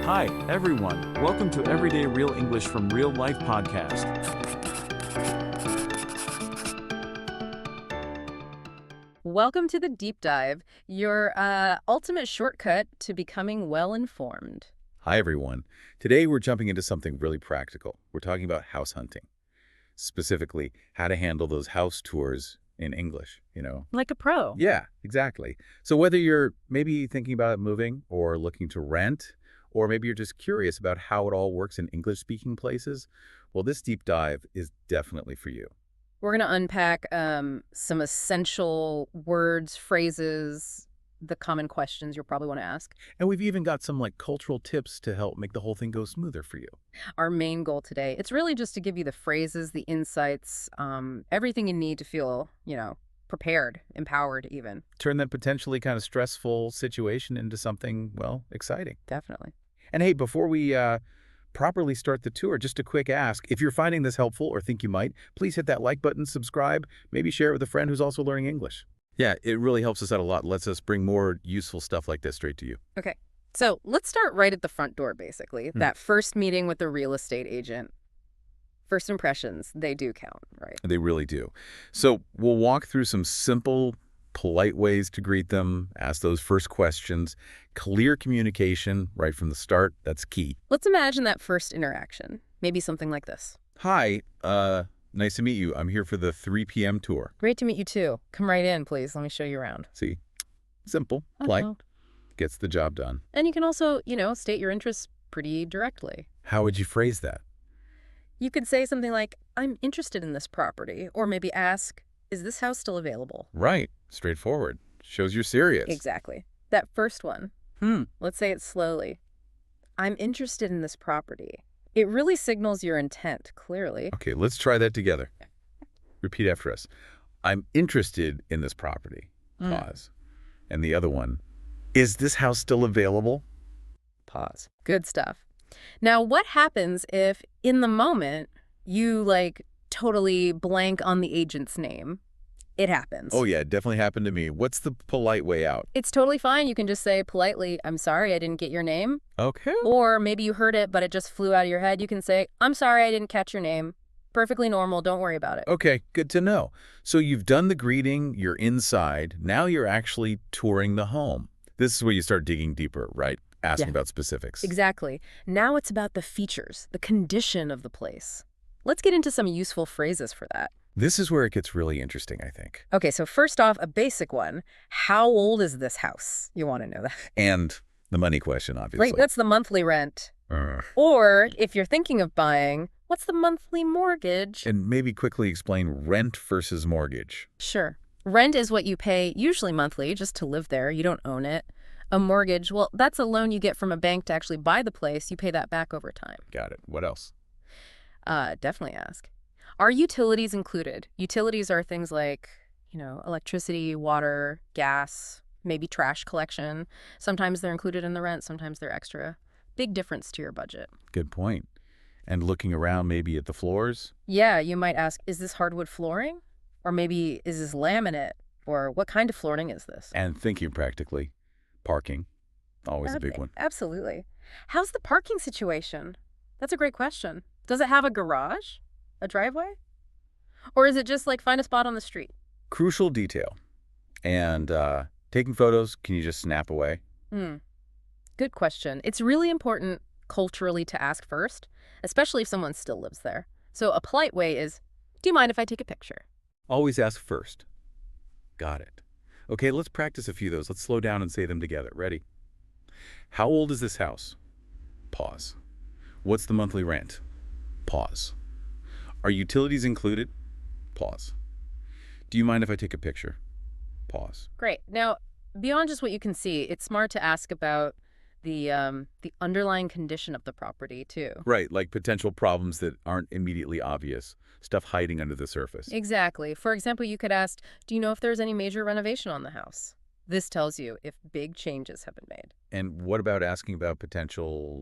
Hi, everyone. Welcome to Everyday Real English from Real Life podcast. Welcome to the Deep Dive, your ultimate shortcut to becoming well-informed. Hi, everyone. Today, we're jumping into something really practical. We're talking about house hunting, specifically how to handle those house tours in English, Like a pro. Yeah, exactly. So whether you're maybe thinking about moving or looking to rent, or maybe you're just curious about how it all works in English-speaking places, well, this deep dive is definitely for you. We're going to unpack some essential words, phrases, the common questions you'll probably want to ask. And we've even got some cultural tips to help make the whole thing go smoother for you. Our main goal today, it's really just to give you the phrases, the insights, everything you need to feel, prepared, empowered even. Turn that potentially kind of stressful situation into something, well, exciting. Definitely. And hey, before we properly start the tour, just a quick ask. If you're finding this helpful or think you might, please hit that like button, subscribe, maybe share it with a friend who's also learning English. Yeah, it really helps us out a lot. Lets us bring more useful stuff like this straight to you. Okay. So let's start right at the front door, basically. That first meeting with the real estate agent. First impressions, they do count, right? They really do. So we'll walk through some simple, polite ways to greet them, ask those first questions. Clear communication right from the start, that's key. Let's imagine that first interaction. Maybe something like this. Hi, nice to meet you. I'm here for the 3 p.m. tour. Great to meet you too. Come right in, please. Let me show you around. See? Simple, polite, gets the job done. And you can also, state your interests pretty directly. How would you phrase that? You could say something like, I'm interested in this property, or maybe ask, is this house still available? Right. Straightforward. Shows you're serious. Exactly. That first one. Let's say it slowly. I'm interested in this property. It really signals your intent, clearly. Okay, let's try that together. Repeat after us. I'm interested in this property. Pause. And the other one. Is this house still available? Pause. Good stuff. Now, what happens if, in the moment, you, totally blank on the agent's name? It happens. Oh, yeah, it definitely happened to me. What's the polite way out? It's totally fine. You can just say politely, I'm sorry, I didn't get your name. Okay. Or maybe you heard it, but it just flew out of your head. You can say, I'm sorry, I didn't catch your name. Perfectly normal. Don't worry about it. Okay, good to know. So you've done the greeting, you're inside. Now you're actually touring the home. This is where you start digging deeper, right? Asking about specifics. Exactly. Now it's about the features, the condition of the place. Let's get into some useful phrases for that. This is where it gets really interesting, I think. Okay, so first off, a basic one. How old is this house? You want to know that. And the money question, obviously. Right, that's the monthly rent. Or if you're thinking of buying, what's the monthly mortgage? And maybe quickly explain rent versus mortgage. Sure. Rent is what you pay, usually monthly, just to live there. You don't own it. A mortgage, well, that's a loan you get from a bank to actually buy the place. You pay that back over time. Got it. What else? Definitely ask. Are utilities included? Utilities are things like, electricity, water, gas, maybe trash collection. Sometimes they're included in the rent, sometimes they're extra. Big difference to your budget. Good point. And looking around maybe at the floors? Yeah, you might ask, is this hardwood flooring? Or maybe, is this laminate? Or what kind of flooring is this? And thinking practically. Parking. Always a big one. Absolutely. How's the parking situation? That's a great question. Does it have a garage? A driveway? Or is it just find a spot on the street? Crucial detail. And taking photos, can you just snap away? Good question. It's really important culturally to ask first, especially if someone still lives there. So a polite way is, do you mind if I take a picture? Always ask first. Got it. Okay, let's practice a few of those. Let's slow down and say them together. Ready? How old is this house? Pause. What's the monthly rent? Pause. Are utilities included? Pause. Do you mind if I take a picture? Pause. Great. Now, beyond just what you can see, it's smart to ask about the underlying condition of the property, too. Right, like potential problems that aren't immediately obvious, stuff hiding under the surface. Exactly. For example, you could ask, do you know if there's any major renovation on the house? This tells you if big changes have been made. And what about asking about potential,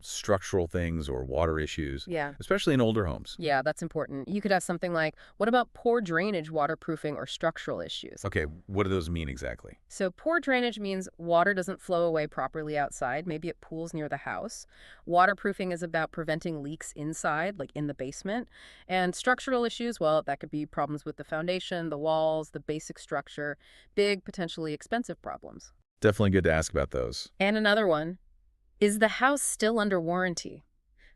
structural things or water issues, Yeah. especially in older homes. Yeah, that's important. You could have something like, what about poor drainage, waterproofing, or structural issues? Okay, what do those mean exactly? So poor drainage means water doesn't flow away properly outside. Maybe it pools near the house. Waterproofing is about preventing leaks inside, like in the basement. And structural issues, well, that could be problems with the foundation, the walls, the basic structure, big, potentially expensive problems. Definitely good to ask about those. And another one, is the house still under warranty?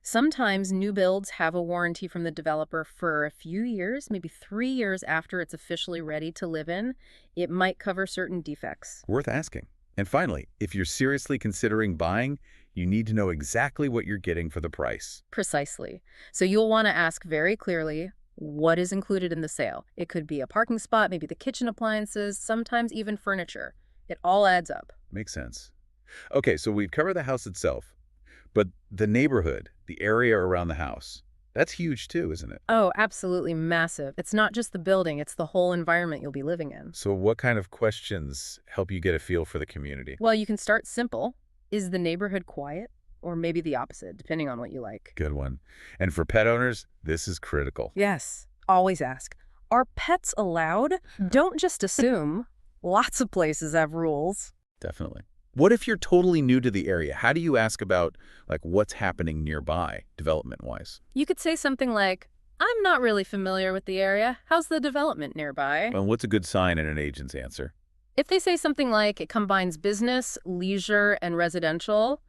Sometimes new builds have a warranty from the developer for a few years, maybe 3 years after it's officially ready to live in. It might cover certain defects. Worth asking. And finally, if you're seriously considering buying, you need to know exactly what you're getting for the price. Precisely. So you'll want to ask very clearly, what is included in the sale? It could be a parking spot, maybe the kitchen appliances, sometimes even furniture. It all adds up. Makes sense. Okay, so we've covered the house itself, but the neighborhood, the area around the house, that's huge too, isn't it? Oh, absolutely massive. It's not just the building, it's the whole environment you'll be living in. So what kind of questions help you get a feel for the community? Well, you can start simple. Is the neighborhood quiet? Or maybe the opposite, depending on what you like. Good one. And for pet owners, this is critical. Yes, always ask, are pets allowed? Don't just assume. Lots of places have rules. Definitely. What if you're totally new to the area? How do you ask about what's happening nearby, development-wise? You could say something like, I'm not really familiar with the area. How's the development nearby? Well, what's a good sign in an agent's answer? If they say something like it combines business, leisure, and residential,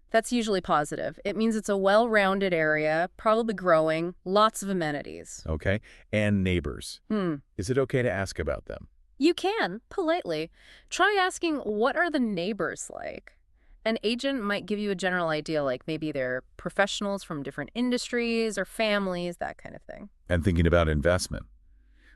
that's usually positive. It means it's a well-rounded area, probably growing, lots of amenities. Okay. And neighbors. Is it okay to ask about them? You can, politely. Try asking, what are the neighbors like? An agent might give you a general idea, like maybe they're professionals from different industries or families, that kind of thing. And thinking about investment.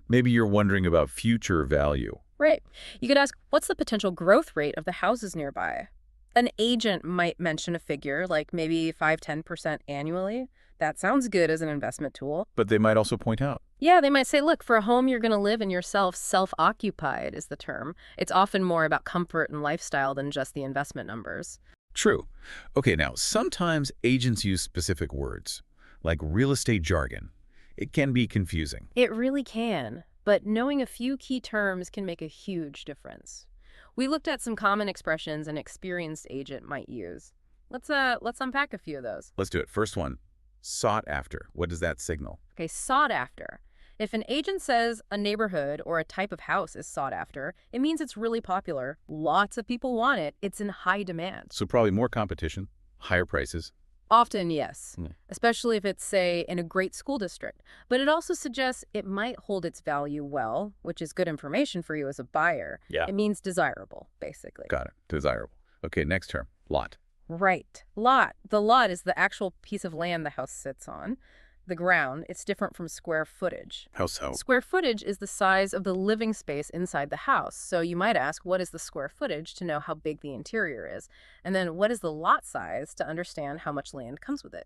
Maybe you're wondering about future value. Right. You could ask, what's the potential growth rate of the houses nearby? An agent might mention a figure, like maybe 5–10% annually. That sounds good as an investment tool. But they might also point out. Yeah, they might say, look, for a home you're going to live in yourself, self-occupied is the term. It's often more about comfort and lifestyle than just the investment numbers. True. Okay, now, sometimes agents use specific words, like real estate jargon. It can be confusing. It really can, but knowing a few key terms can make a huge difference. We looked at some common expressions an experienced agent might use. Let's unpack a few of those. Let's do it. First one, sought after. What does that signal? Okay, sought after. If an agent says a neighborhood or a type of house is sought after, it means it's really popular. Lots of people want it. It's in high demand. So probably more competition, higher prices. Often, yes, Yeah. especially if it's, say, in a great school district. But it also suggests it might hold its value well, which is good information for you as a buyer. Yeah. It means desirable, basically. Got it. Desirable. Okay, next term, lot. Right. Lot. The lot is the actual piece of land the house sits on. The ground, it's different from square footage. How so? Square footage is the size of the living space inside the house. So you might ask, what is the square footage to know how big the interior is? And then what is the lot size to understand how much land comes with it?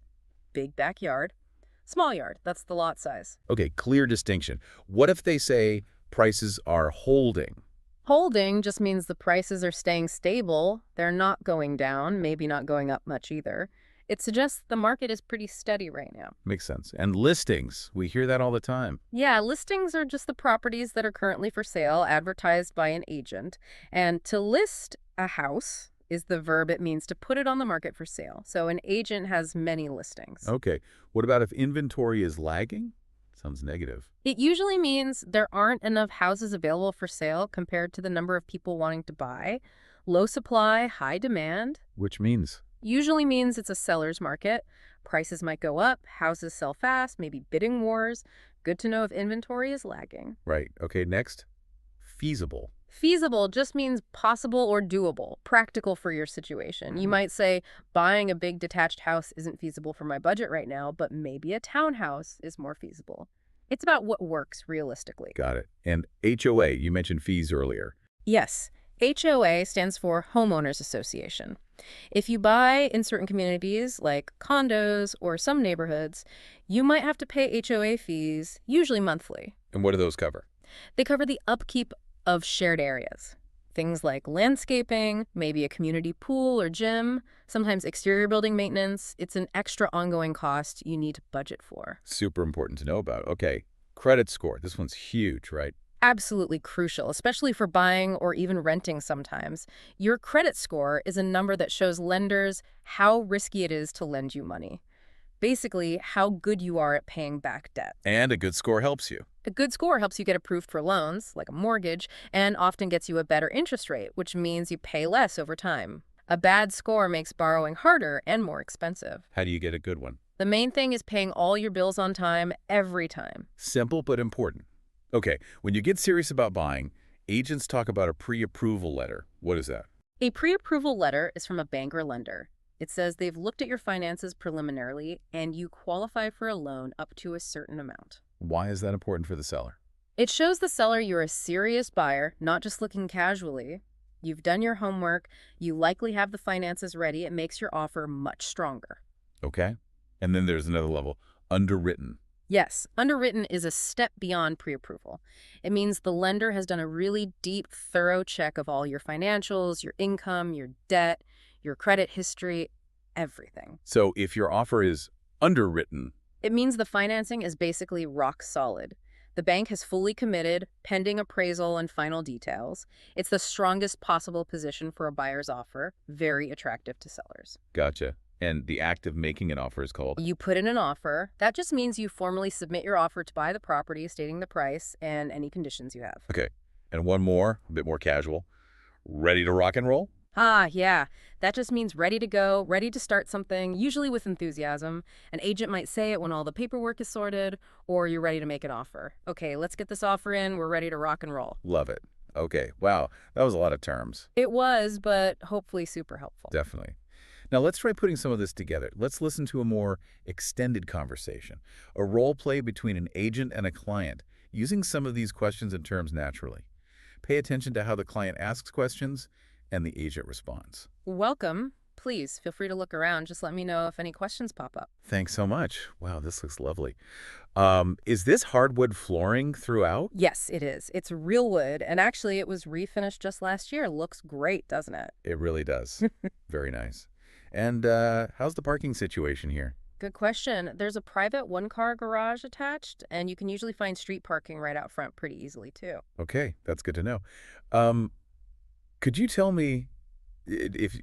Big backyard, small yard, that's the lot size. Okay, clear distinction. What if they say prices are holding? Holding just means the prices are staying stable. They're not going down, maybe not going up much either. It suggests the market is pretty steady right now. Makes sense. And listings, we hear that all the time. Yeah, listings are just the properties that are currently for sale, advertised by an agent. And to list a house is the verb it means to put it on the market for sale. So an agent has many listings. Okay, what about if inventory is lagging? Sounds negative. It usually means there aren't enough houses available for sale compared to the number of people wanting to buy. Low supply, high demand. Which means? Usually means it's a seller's market. Prices might go up, houses sell fast, maybe bidding wars. Good to know if inventory is lagging. Right. Okay, next. Feasible. Feasible just means possible or doable, practical for your situation. You might say, buying a big detached house isn't feasible for my budget right now, but maybe a townhouse is more feasible. It's about what works realistically. Got it. And HOA, you mentioned fees earlier. Yes, HOA stands for Homeowners Association. If you buy in certain communities, like condos or some neighborhoods, you might have to pay HOA fees, usually monthly. And what do those cover? They cover the upkeep of shared areas. Things like landscaping, maybe a community pool or gym, sometimes exterior building maintenance. It's an extra ongoing cost you need to budget for. Super important to know about. Okay, credit score. This one's huge, right? Absolutely crucial, especially for buying or even renting sometimes. Your credit score is a number that shows lenders how risky it is to lend you money. Basically, how good you are at paying back debt. And a good score helps you. A good score helps you get approved for loans, like a mortgage, and often gets you a better interest rate, which means you pay less over time. A bad score makes borrowing harder and more expensive. How do you get a good one? The main thing is paying all your bills on time, every time. Simple but important. Okay, when you get serious about buying, agents talk about a pre-approval letter. What is that? A pre-approval letter is from a bank or lender. It says they've looked at your finances preliminarily and you qualify for a loan up to a certain amount. Why is that important for the seller? It shows the seller you're a serious buyer, not just looking casually. You've done your homework, you likely have the finances ready. It makes your offer much stronger. Okay. And then there's another level, underwritten. Yes, underwritten is a step beyond pre-approval. It means the lender has done a really deep, thorough check of all your financials, your income, your debt, your credit history, everything. So if your offer is underwritten, It means the financing is basically rock solid. The bank has fully committed, pending appraisal and final details. It's the strongest possible position for a buyer's offer, very attractive to sellers. gotcha. And the act of making an offer is called? You put in an offer. That just means you formally submit your offer to buy the property, stating the price and any conditions you have. Okay. And one more, a bit more casual. Ready to rock and roll? Ah, yeah. That just means ready to go, ready to start something, usually with enthusiasm. An agent might say it when all the paperwork is sorted, or you're ready to make an offer. Okay, let's get this offer in. We're ready to rock and roll. Love it. Okay. Wow. That was a lot of terms. It was, but hopefully super helpful. Definitely. Now let's try putting some of this together. Let's listen to a more extended conversation, a role play between an agent and a client, using some of these questions and terms naturally. Pay attention to how the client asks questions and the agent responds. Welcome. Please feel free to look around. Just let me know if any questions pop up. Thanks so much. Wow, this looks lovely. Is this hardwood flooring throughout? Yes, it is. It's real wood, and actually it was refinished just last year. Looks great, doesn't it? It really does. Very nice. And how's the parking situation here? Good question. There's a private one-car garage attached, and you can usually find street parking right out front pretty easily, too. Okay, that's good to know. Could you tell me if,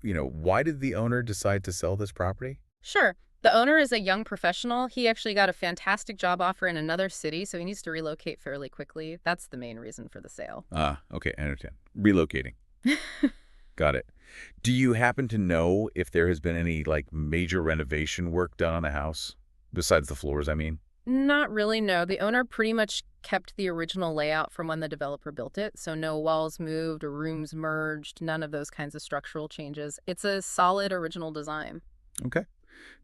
why did the owner decide to sell this property? Sure. The owner is a young professional. He actually got a fantastic job offer in another city, so he needs to relocate fairly quickly. That's the main reason for the sale. Ah, okay, I understand. Relocating. Got it. Do you happen to know if there has been any, major renovation work done on the house? Besides the floors, I mean? Not really, no. The owner pretty much kept the original layout from when the developer built it, so no walls moved or rooms merged, none of those kinds of structural changes. It's a solid original design. Okay,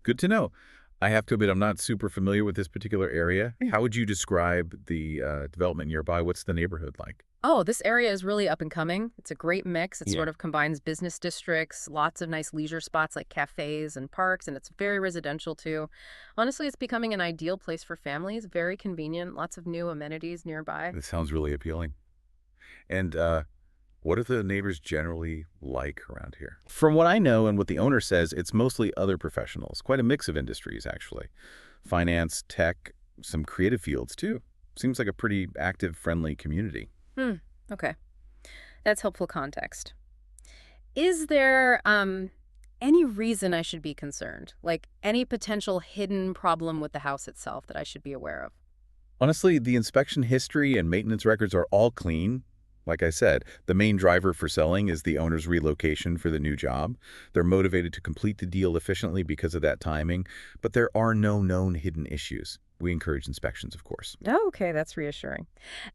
good to know. I have to admit, I'm not super familiar with this particular area. How would you describe the development nearby? What's the neighborhood like? Oh, this area is really up and coming. It's a great mix. It Yeah. sort of combines business districts, lots of nice leisure spots like cafes and parks, and it's very residential too. Honestly, it's becoming an ideal place for families, very convenient, lots of new amenities nearby. This sounds really appealing. And what are the neighbors generally like around here? From what I know and what the owner says, it's mostly other professionals, quite a mix of industries, actually. Finance, tech, some creative fields, too. Seems like a pretty active, friendly community. Okay. That's helpful context. Is there any reason I should be concerned? Like any potential hidden problem with the house itself that I should be aware of? Honestly, the inspection history and maintenance records are all clean. Like I said, the main driver for selling is the owner's relocation for the new job. They're motivated to complete the deal efficiently because of that timing, but there are no known hidden issues. We encourage inspections, of course. Oh, okay, that's reassuring.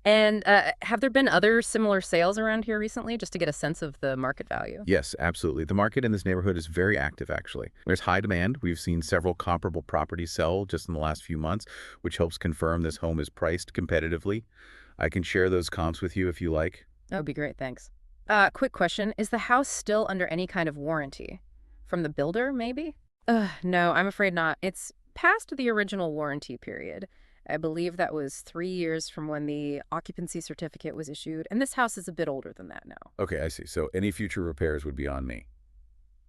And have there been other similar sales around here recently, just to get a sense of the market value? Yes, absolutely. The market in this neighborhood is very active, actually. There's high demand. We've seen several comparable properties sell just in the last few months, which helps confirm this home is priced competitively. I can share those comps with you if you like. That would be great, thanks. Quick question. Is the house still under any kind of warranty? From the builder, maybe? No, I'm afraid not. It's past the original warranty period. I believe that was 3 years from when the occupancy certificate was issued, and this house is a bit older than that now. Okay, I see. So any future repairs would be on me.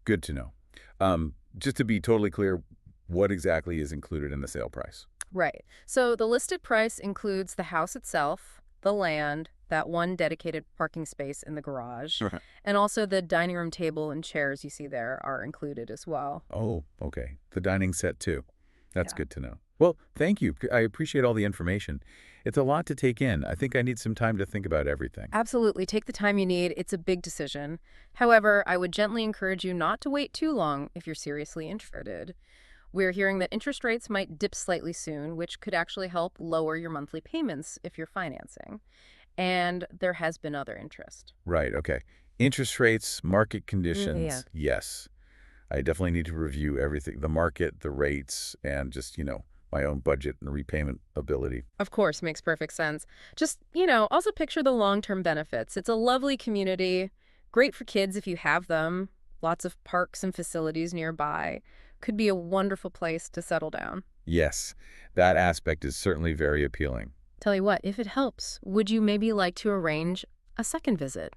Good to know. Just to be totally clear, what exactly is included in the sale price? Right. So the listed price includes the house itself, the land, that one dedicated parking space in the garage, Right. and also the dining room table and chairs you see there are included as well. Oh, okay. The dining set too. That's Yeah. good to know. Well, thank you. I appreciate all the information. It's a lot to take in. I think I need some time to think about everything. Absolutely. Take the time you need. It's a big decision. However, I would gently encourage you not to wait too long if you're seriously interested. We're hearing that interest rates might dip slightly soon, which could actually help lower your monthly payments if you're financing. And there has been other interest. Right, okay. Interest rates, market Yeah. conditions, yes. I definitely need to review everything, the market, the rates, and just, my own budget and repayment ability. Of course, makes perfect sense. Just, also picture the long-term benefits. It's a lovely community, great for kids if you have them, lots of parks and facilities nearby. Could be a wonderful place to settle down. Yes, that aspect is certainly very appealing. Tell you what, if it helps, would you maybe like to arrange a second visit?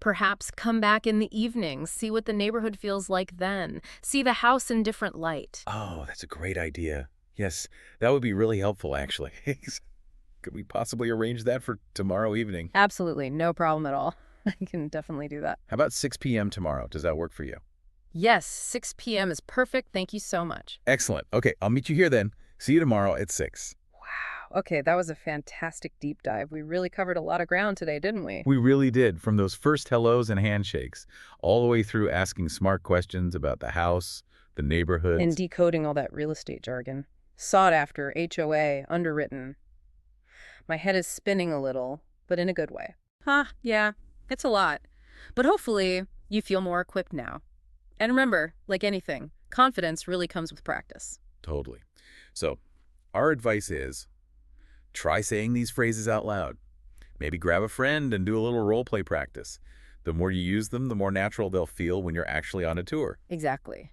Perhaps come back in the evenings, see what the neighborhood feels like then, see the house in different light. Oh, that's a great idea. Yes, that would be really helpful, actually. Could we possibly arrange that for tomorrow evening? Absolutely, no problem at all. I can definitely do that. How about 6 p.m. tomorrow? Does that work for you? Yes, 6 p.m. is perfect. Thank you so much. Excellent. Okay, I'll meet you here then. See you tomorrow at 6. Wow. Okay, that was a fantastic deep dive. We really covered a lot of ground today, didn't we? We really did, from those first hellos and handshakes, all the way through asking smart questions about the house, the neighborhood. And decoding all that real estate jargon. Sought after, HOA, underwritten. My head is spinning a little, but in a good way. Yeah, it's a lot. But hopefully, you feel more equipped now. And remember, like anything, confidence really comes with practice. Totally. So, our advice is, try saying these phrases out loud. Maybe grab a friend and do a little role play practice. The more you use them, the more natural they'll feel when you're actually on a tour. Exactly.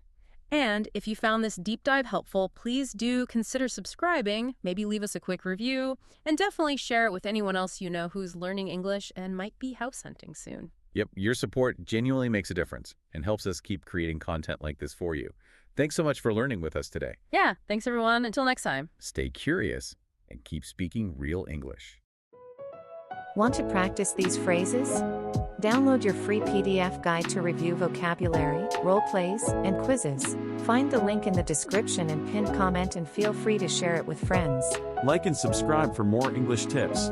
And if you found this deep dive helpful, please do consider subscribing, maybe leave us a quick review, and definitely share it with anyone else you know who's learning English and might be house hunting soon. Yep, your support genuinely makes a difference and helps us keep creating content like this for you. Thanks so much for learning with us today. Yeah, thanks everyone. Until next time. Stay curious and keep speaking real English. Want to practice these phrases? Download your free PDF guide to review vocabulary, role plays, and quizzes. Find the link in the description and pinned comment, and feel free to share it with friends. Like and subscribe for more English tips.